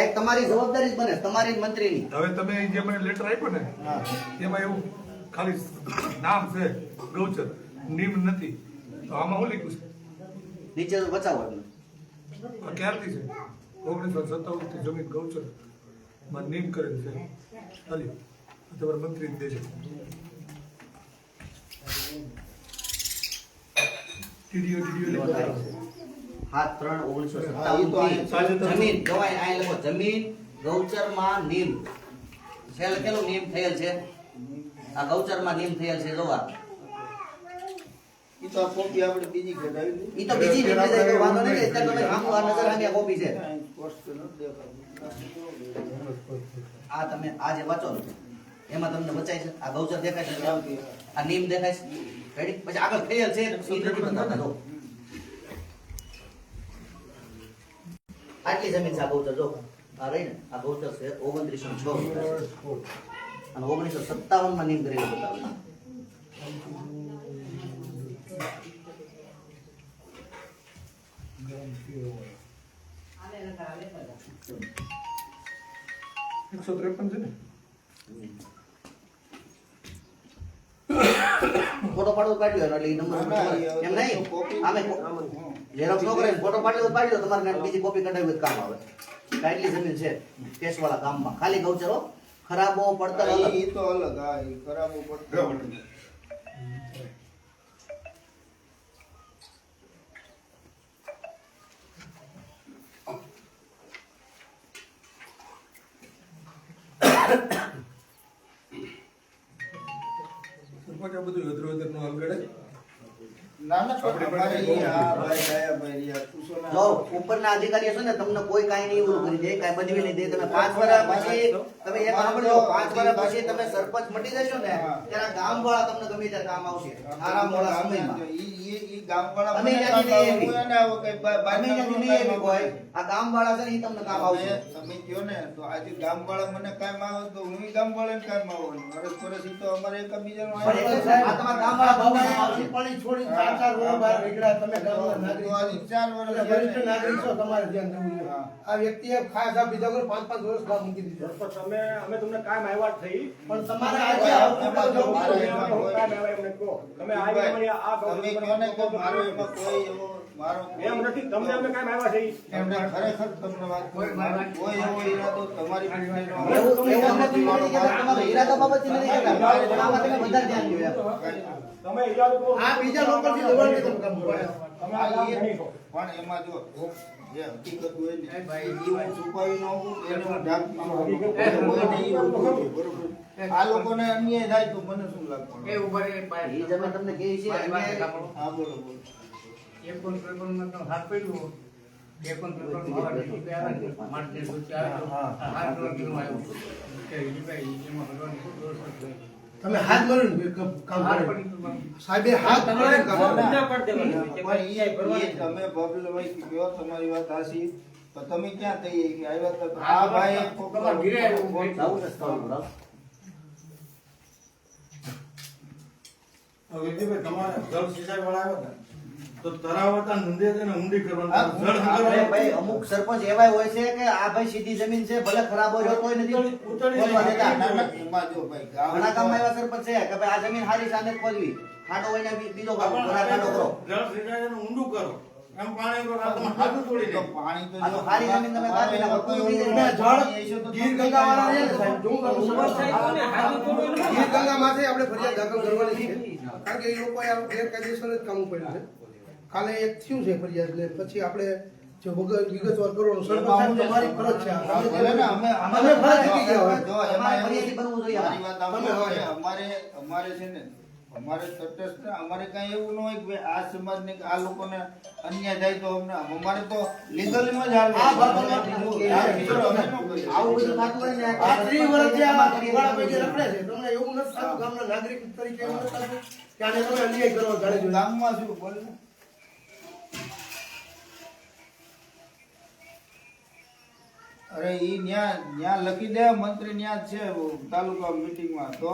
સાહેબ તમારી જવાબદારી જ બને, તમારી જ મંત્રીની. હવે તમે જે મને લેટર આપ્યો ને એમાં એવું ખાલી નામ છે ગૌચર, નિમ નથી. તો આમાં શું લખ્યું છે? નીચે તો બચાવો એમને. આ ક્યારથી છે? 1957 થી જમીન ગૌચર માં નિમ કરેલ છે. ચાલ્યો તમારા મંત્રી દે છે. ટીડીઓ લખ્યું. 7/3/1957 જમીન ગવાય આ લખો, જમીન ગૌચરમાં નિમ છે લખેલું, નિમ થયેલ છે. આ ગૌચરમાં નિમ થયેલ છે. જોવા ઈ તો કોપી આપણે બીજી કઢાવી ઈ તો બીજી નીકળી જાય તો વાંધો નહીં. અત્યારે તમે સામું આ નજર સામે આ કોપી છે. આ તમે આ જે વાંચો ને એમાં તમને બચાય છે. આ ગૌચર દેખાય છે, આ નિમ દેખાય છે. રેડી? પછી આગળ થયેલ છે ઈ નથી બતાવતા. જો આટલી જમીન છે આ ગૌચર. જો આ રહી ને આ ગૌચર છે 2906 અને 1957 માં નિમ કરેલું બતાવે. એકસો 153 છે ને? ફોટો પાડવો પાડ્યો એટલે ઈ નંબર એમ નહીં. આમે ઝેરોક્સ નો કરે, ફોટો પાડ્યો તો પાડ્યો. તમારે બીજી કોપી કઢાવી તો કામ આવે. આટલી જમીન છે કેસવાળા ગામમાં, ખાલી ગૌચરો. ખરાબો પડતર અલગ. ઈ તો અલગ. હા, ઈ ખરાબો પડતર. સરપંચ આ બધું અધર નો હલગડે. ના ના, પણ અમારે ઈ આ ભાઈ દયાભાઈ આ પૂછો ના. જો ઉપરના અધિકારીઓ છે ને તમને કોઈ કાંઈ નહીં એવું કરી દે, કાંઈ બધવી નહીં દે. તમે 5 વર્ષ પછી તમે એક સાંભળજો, 5 વર્ષ પછી તમે સરપંચ મટી જશો ને ત્યારે ગામવાળા તમને ગમે ત્યારે કામ આવશે. આરામ વાળા સમયમાં ઈ ગામવાળા અમે મને ત્યાંથી કામ લઈ આવે. કોઈ ના આવે, કઈ અમે ત્યાંથી નહીં આવી કોઈ. આ ગામવાળા છે ને ઈ તમને કામ આવશે. તમે કયો ને તો આજે ગામવાળા મને કામ આવે તો હું ગામવાળાને કામ આવવાનું. વર્ષ વર્ષ ઈ તો અમારે એકબીજાનો પણ એટલે સાહેબ આ તમારા ગામવાળા ભાવના આવશે. પાણી છોડી 4 વર્ષ બહાર નીકળ્યા. તમે ગામના નાગરિક તો આજે 4 વર્ષ વરિષ્ઠ નાગરિક છો, તમારે ધ્યાન દેવું જોઈએ. આ વ્યક્તિએ ખાસ આ બીજા કોઈ 5-5 વર્ષ કામ મૂકી દીધું. અમે તમને કાયમ આવ્યા જ થઈ, પણ તમારે આજે આવતા જો કાયમ આવ્યા એમને કહો. તમે આવી અમારી આ તમે કયો ને કે મારો એમાં કોઈ એવો મારો એમ નથી, તમને અમે કાયમ આવ્યા થઈ. એમને ખરેખર તમને વાત કરું, મારો કોઈ એવો ઈરાદો તમારી પાસે ન હોય. એવું નથી નથી કહેતા, તમારો ઈરાદા બાબતથી નથી કહેતા. પણ આમાં તમે વધારે ધ્યાન દો યાર. તમે ઈરાદો કરો. આ બીજા લોકોથી દબાણથી તમે કામ કરો. તમે આ કામ નહીં કરો. પણ એમાં જો જે હકીકત હોય ને ભાઈ ઈ હું છુપાવી ન શકું, એને હું ઢાંકી ન શકું. હોય ને ઈ હું બોલું, બરોબર. આ લોકોને અન્યાય થાય તો મને શું લાગતું? ઈ જમીન તમને કહે છે અન્યાય. હા, બોલો બોલો. તમે હાથ મારીને કામ કરો. સાહેબે હાથ મારીને કામ કરો. પણ ઈ તમે બબલ ભાઈ કયો તમારી વાત હાસી, તો તમે ક્યાં થઈ કે આવ્યા હતા તો આ ભાઈ જાવું છે સ્થળ ઉપર. વિજયભાઈ તમારે જળ સિંચાઈ વાળા આવ્યા હતા તો તરાવતા નંદે તેને ઊંડી કરવાનું હા, જળ આપણે ભાઈ અમુક સરપંચ એવા હોય છે કે આ ભાઈ સીધી જમીન છે, ભલે ખરાબ હોય તોય નથી ખોદવા દેતા. ના, ના, એમાં જો ભાઈ ઘણા ગામમાં એવા સરપંચ છે કે ભાઈ આ જમીન હારી સામે ખોદવી, ખાડો હોય ને બીજો ખાડો કરો. જળ સિંચાઈ એનું ઊંડું કરો, એમ પાણી કરો આ તમે હાથું તોડી તો દે. પાણી તો આ તો જો ખારી જમીન તમે કાઢી નાખો, કોઈ ઉડી જાય. જળ ગીર ગંગા વાળા છે ને સાહેબ, જો ગીર ગંગા માંથી આપણે ફરિયાદ દાખલ કરવાની છે. કારણ કે એ લોકોએ આ ગેરકાયદેસર જ કામ પડ્યું છે. કાલે એક થયું છે ફરિયાદ, એટલે પછી આપણે જો વગર વિગતવાર કરવાનું સરપંચ સાહેબ તમારી ફરજ છે. ભલે ને અમે અમે ફરજ ચૂકી ગયા હોય. જો અમારે એમાં ફરિયાદી બનવું જોઈએ. મારી વાત સાંભળો કે અમારે છે ને અમારે તટસ્થ અમારે કઈ એવું ન હોય કે ભાઈ આ સમાજને કે આ લોકોને અન્યાય થાય તો અમારે તો લીગલમાં જ હાલ આ બાબતમાં આવું બધું થતું હોય ને આ 30 વર્ષથી આ વાળા પૈકી રખડે છે. તમને એવું નથી થતું ગામના નાગરિક તરીકે એવું નથી થતું કે આને તમે અન્યાય કરવા જાણે જોઈએ? ગામમાં શું બોલે અરે ઈ ન્યા લખી દે મંત્રી ન્યા જ છે તાલુકા મીટિંગમાં તો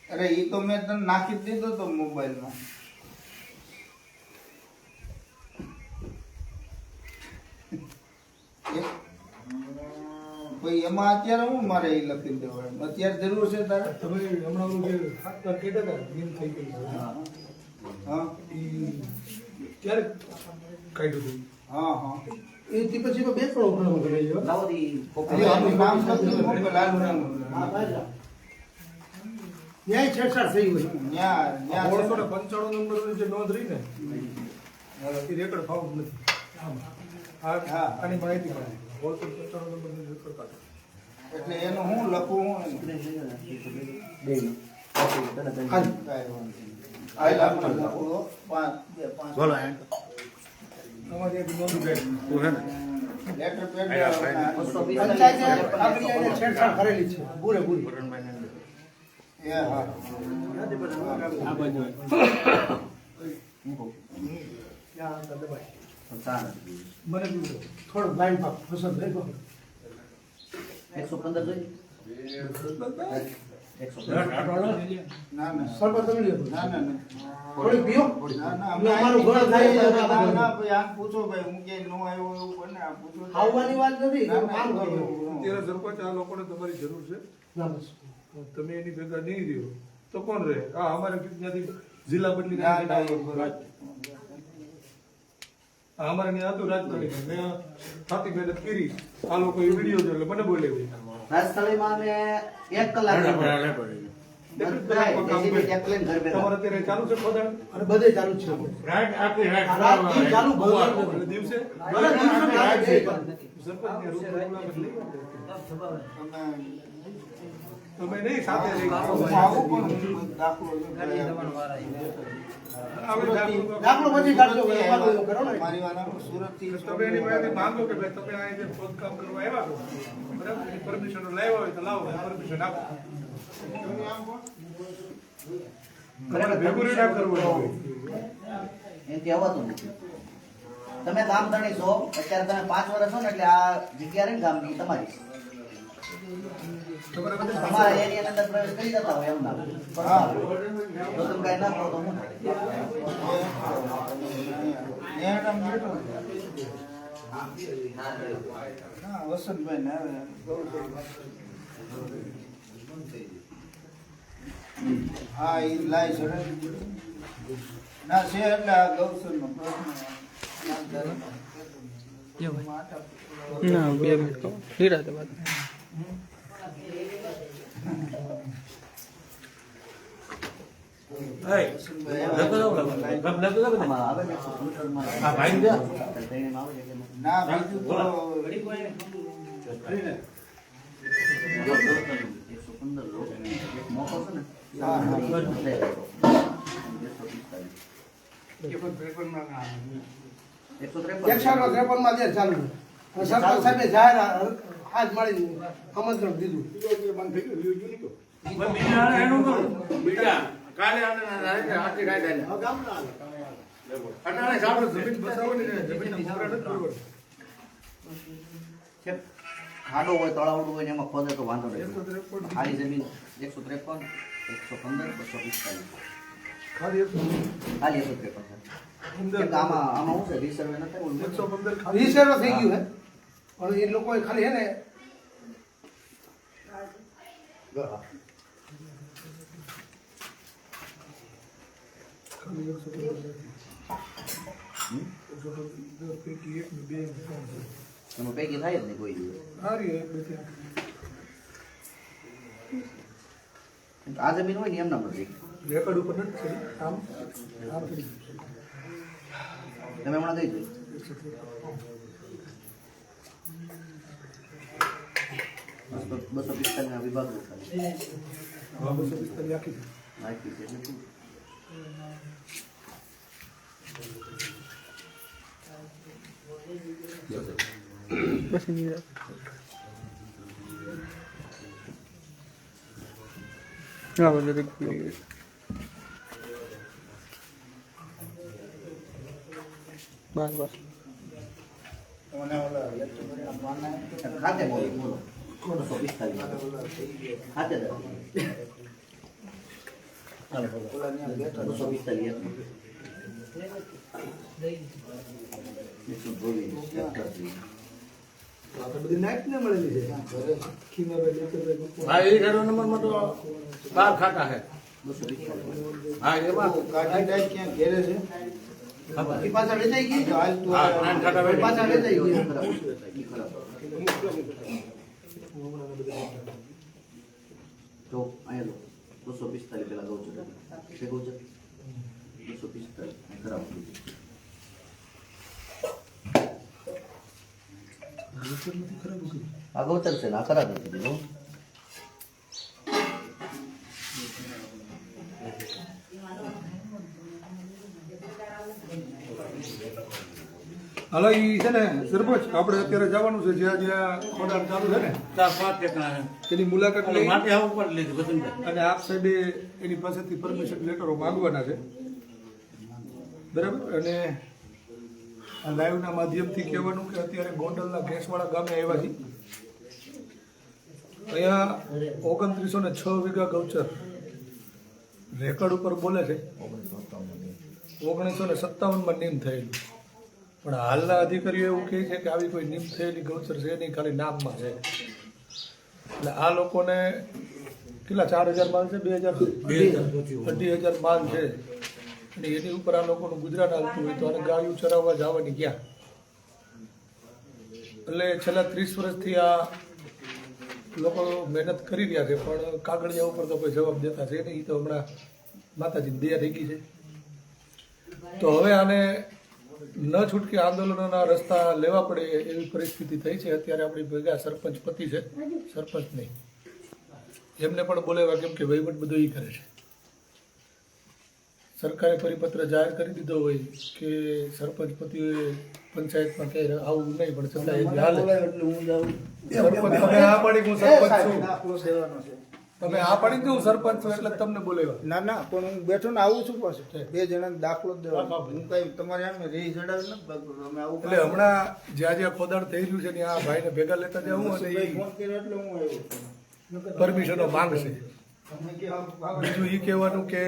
અરે ઈ તો મેં તને નાખી જ દીધો તો મોબાઈલમાં એમાં અત્યારે હું મારે એ લખી દેવાય અત્યારે જરૂર છે તારે તમે હમણાં ઓલું જે ખાતર કહેતા હતા નીમ થઈ ગઈ છે. હા ઈ ક્યારે કાઢ્યું હતું? હા હા એથી પછી બે પણ ઉઘરાણું કરે છે. લાવો દી કોપી એટલે આનું નામ લખી મૂકો લાલુ ન્યાય છેડછાડ થઈ હોય. ન્યા ન્યા 1695 નંબરની જે નોંધ રહી ને એ રેકર્ડ ફાઉન્ડ નથી આમાં. હા. આની માહિતી મળે 1695 નંબરની રેકર્ડ કાઢો. એટલે એનું હું લખું હું ખાલી. આ લખું લખું 5 આમાંથી એક નોંધ ઉઠે. લેટર પેડ પંચાયતે આગળ એને છેડછાડ કરેલી છે પૂરેપૂરી. એ હા ત્યાં આગળ દબાય. મને બી થોડો બ્લાઇન્ડ પાક પસંદ થઈ ગયો. 115 જોઈએ 115 ના ના સરબત તમે લ્યો. ના ના ના થોડી પીઓ. ના ના એટલે અમારું ઘર થાય છે. ના ના ભાઈ આ પૂછો ભાઈ હું કે નો આવ્યો એવું બને આ પૂછો આવવાની વાત નથી. ના, ના, કામ કરો. અત્યારે સરપંચ આ લોકોને તમારી જરૂર છે. ના, બસ. તમે એની ભેગા નહીં રહ્યો તો કોણ રહે? હા અમારે ત્યાંથી જિલ્લા બદલી ના ના અમારે ત્યાં હતું રાજકારણી મેં છાતી મહેનત કરી આ લોકો એ વિડીયો જોયો એટલે મને બોલે રાજસ્થળીમાં અમે 1 કલાક તમારે અત્યારે ચાલુ છે ખોદાણ અને બધે ચાલુ જ છે. રાતથી ચાલુ બંધ એટલે દિવસે ભલે દિવસે રાત છે. સરપંચને રૂબરૂ મુલાકાત લઈ તમે તમે નહીં સાથે લઈ આવો પણ દાખલો દાખલો પછી કાઢજો. વેપાર કરો ને. મારી વાત સુરત થી તમે એની પાસેથી માંગો કે ભાઈ તમે આ જે ખોદકામ કરવા આવ્યા છો બરાબર એની પરમિશન લાવ્યા હોય તો લાવો પરમિશન આપો. તમારે ભેગું ના કરવું હોય. એનાથી આવતું નથી. તમે ગામ ધણી છો અત્યારે તમે 5 વર્ષ છો ને એટલે આ જગ્યા રહી ને ગામની ઈ તમારી છે. તમારે બધા તમારા એરિયાની અંદર પ્રવેશ કરી જતા હોય એમ ના હા જો તમે કાંઈ ના કરો તો હું નેહડમ બેઠો હા વસંતભાઈ ને આવે હા એ લાય છે ના છે એટલે આ ગૌસર નો પ્રશ્ન ના 2 મિનિટ કહો નિરાતે વાત આમાં આવે ને કોમ્પ્યુટરમાં ટ્રેનિંગ આવે એટલે ના બીજું તો 115 લો મોકો છે ને હા, હા. એકસો 153 માં જે ચાલુ છે. અને સરપંચ સાહેબે જાહેર હાથ મારી આમંત્રણ દીધું. કાલે આને હાથી કાઢે અટાણે સાંભળો જમીન બસાવવાની ને જમીનના મોકરા નથી બરોબર. છે ખાડો હોય તળાવડું હોય ને એમાં ખોદે તો વાંધો નહીં 153 ખાલી જમીન 153 115 245 ખાલી એક ખાલી 153 છે અંદર કેમ કે આમાં શું છે રિસર્વે નથી ઓલું 115 ખાલી રીસેરો થઈ ગયું હે પણ એ લોકોએ ખાલી હે ને ખાલી 115 પૈકી 1 ને 2 ને 3 છે. એમાં પૈકી થાય જ નહીં કોઈ દિવસ સારી એક બે ત્રણ. આ જમીન હોય ને એમના નથી રેકર્ડ ઉપર નથી કરી આમ આમ કરી તમે હમણાં દઈ દો 245 ના વિભાગ ખાલી 245 આખી છે. માહિતી છે એટલે શું? પછી નિરાતે હા બધું બસ બસ મને ઓલા લેક્ચરના પાના ખાતે બોલો બોલો 245 ખાતે દો ઓલા ન્યા બેઠા 245 122 123 આ તો બધી નાઈટ ને મળેલી છે ઘરે ખીમાભાઈ લેતરભાઈ ગુપ્તા. હા એ 11 નંબરમાં તો 12 ખાતા છે હા એમાં કાઢી ડાય ક્યાં ઘેરે છે એ પાછા વેચાઈ ગઈ તો હાલ તું હા 9 ખાતા એ પાછા વેચાઈ ગઈ જો અહીંયા લો 245 પેલા ગૌચર છે ગૌચર 245 ખરાબ આ ગૌચર છે ને આ ખરાબ નથી દીધું હાલો ઈ છે ને સરપંચ આપણે અત્યારે જવાનું છે જ્યાં જ્યાં ખોદાણ ચાલુ છે ને 4-5 ટેકના છે એની મુલાકાત લઈ માટી આવું પર લીધું બધું અને આપ સાહેબે એની પાસેથી પરમિશન લેટરો માંગવાના છે બરાબર. અને આ લાઈવના માધ્યમથી કહેવાનું કે અત્યારે ગોંડલના ગેસવાળા ગામે આવ્યા છીએ. અહીંયા 2906 વીઘા ગૌચર રેકર્ડ ઉપર બોલે છે 1957માં નીમ થયેલું, પણ હાલના અધિકારીઓ એવું કહે છે કે આવી કોઈ નીમ થયેલી ગૌચર છે નહીં, ખાલી નામમાં છે. એટલે આ લોકોને કેટલા 4000 માલ છે 2000 માલ છે અને એની ઉપર આ લોકોનું ગુજરાત હાલતું હોય તો આને ગાયું ચરાવવા જવાની ક્યાં? એટલે છેલ્લા 30 વર્ષથી આ લોકો મહેનત કરી રહ્યા છે પણ કાગળિયા ઉપર તો કોઈ જવાબ દેતા છે નહીં. તો હમણાં માતાજીની દયા થઈ ગઈ છે તો હવે આને ન છૂટકે આંદોલનોના રસ્તા લેવા પડે એવી પરિસ્થિતિ થઈ છે. અત્યારે આપણી ભેગા સરપંચ પતિ છે, સરપંચ નહીં, એમને પણ બોલાવ્યા કેમ કે વહીવટ બધો એ કરે છે. સરકારે પરિપત્ર જાહેર કરી દીધો હોય કે સરપંચ પતિઓએ પંચાયતમાં ક્યાંય આવું નહીં, પણ છતાં એ હાલે. એટલે હું જાઉં સરપંચ તમે આ પાડી હું સરપંચ છું, દાખલો સેવાનો છે તમે આ પાડી દઉં સરપંચ છું એટલે જ તમને બોલાવ્યા. ના ના પણ હું બેઠો ને આવું છું પાછું 2 જણાને દાખલો જ દેવાનો. હું કઈ તમારે આમ રેહી ચડાવી નથી બાકી અમે આવું એટલે હમણાં જ્યાં જ્યાં ખોદાણ થઈ રહ્યું છે ત્યાં આ ભાઈને ભેગા લેતા જવું અને ભાઈ એ ફોન કર્યો એટલે હું આવ્યો. પરમિશનો માંગશે. તમે કેવા બીજું એ કહેવાનું કે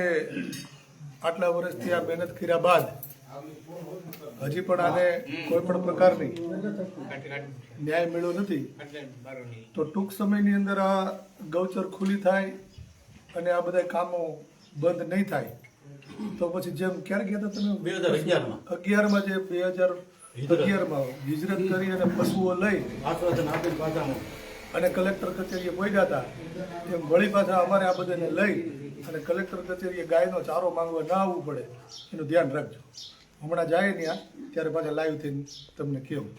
આટલા વર્ષથી આ મહેનત કર્યા બાદ હજી પણ આને કોઈ પણ પ્રકારની ન્યાય મળ્યો નથી. તો ટૂંક સમયની અંદર આ ગૌચર ખુલ્લી થાય અને આ બધા કામો બંધ નહીં થાય તો પછી જેમ ક્યારે ગયા હતા તમે 2011માં 11માં જે 2011માં હિજરત કરી અને પશુઓ લઈ આશ્વાસન આપીને પાછામાં અને કલેક્ટર કચેરીએ પહોંચ્યા હતા એમ વળી પાછા અમારે આ બધાને લઈ અને કલેક્ટર કચેરીએ ગાયનો ચારો માંગવા ના આવવું પડે એનું ધ્યાન રાખજો. હમણાં જાય ત્યાં ત્યારે પાછા લાઈવ થઈને તમને કહું.